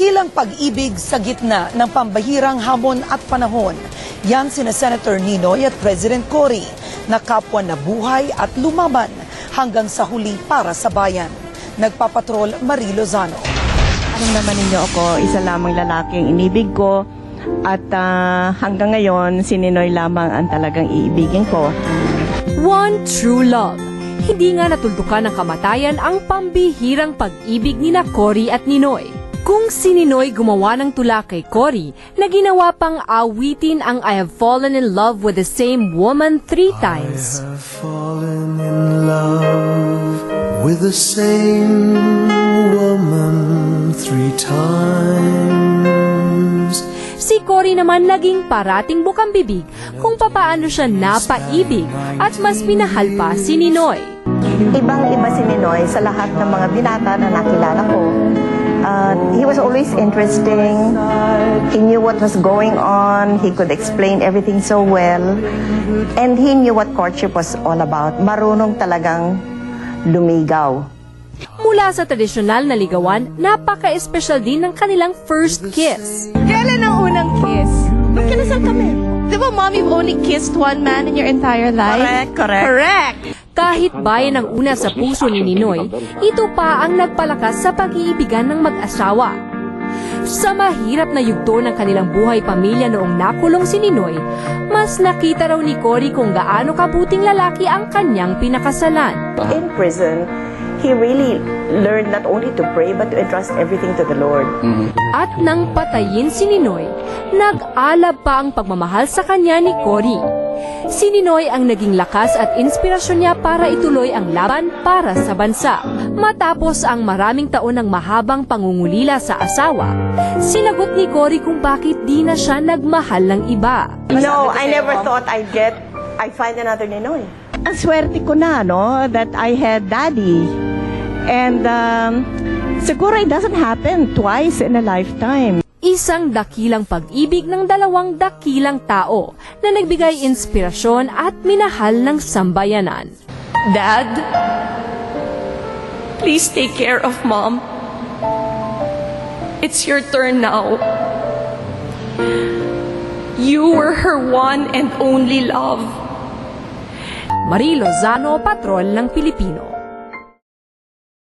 Dakilang pag-ibig sa gitna ng pambahirang hamon at panahon. Yan sina Senator Ninoy at President Cory na kapwa na buhay at lumaban hanggang sa huli para sa bayan. Nagpapatrol Marie Lozano. Anong naman ninyo ako, isa lamang lalaking inibig ko at hanggang ngayon si Ninoy lamang ang talagang iibigin ko. One true love. Hindi nga natuldukan ng kamatayan ang pambihirang pag-ibig ni Cory at Ninoy. Kung si Ninoy gumawa ng tula kay Cory na ginawa pang awitin ang I have fallen in love with the same woman 3 times. I have fallen in love with the same woman 3 times. Si Cory naman naging parating bukang bibig kung papaano siya napaibig at mas minahal pa si Ninoy. Ibang-iba si Ninoy sa lahat ng mga binata na nakilala ko. He was always interesting. He knew what was going on. He could explain everything so well. And he knew what courtship was all about. Marunong talagang lumigaw. Mula sa tradisyonal na ligawan, napaka-espesyal din ng kanilang first kiss. Kailan ang unang kiss? Magkinasal kami. Di ba, Mom, you've only kissed one man in your entire life? Correct. Kahit bayan ang una sa puso ni Ninoy, ito pa ang nagpalakas sa pag-iibigan ng mag-asawa. Sa mahirap na yugto ng kanilang buhay pamilya noong nakulong si Ninoy, mas nakita raw ni Cory kung gaano kabuting lalaki ang kanyang pinakasalan. In prison, he really learned not only to pray but to entrust everything to the Lord. At nang patayin si Ninoy, nag-alab pa ang pagmamahal sa kanya ni Cory. Si Ninoy ang naging lakas at inspirasyon niya para ituloy ang laban para sa bansa. Matapos ang maraming taon ng mahabang pangungulila sa asawa, sinagot ni Cory kung bakit di na siya nagmahal ng iba. No, I never thought I'd find another Ninoy. Ang swerte ko na, no, that I had daddy. And siguro it doesn't happen twice in a lifetime. Isang dakilang pag-ibig ng dalawang dakilang tao na nagbigay inspirasyon at minahal ng sambayanan. Dad, please take care of Mom. It's your turn now. You were her one and only love. Marie Lozano, Patrol ng Pilipino.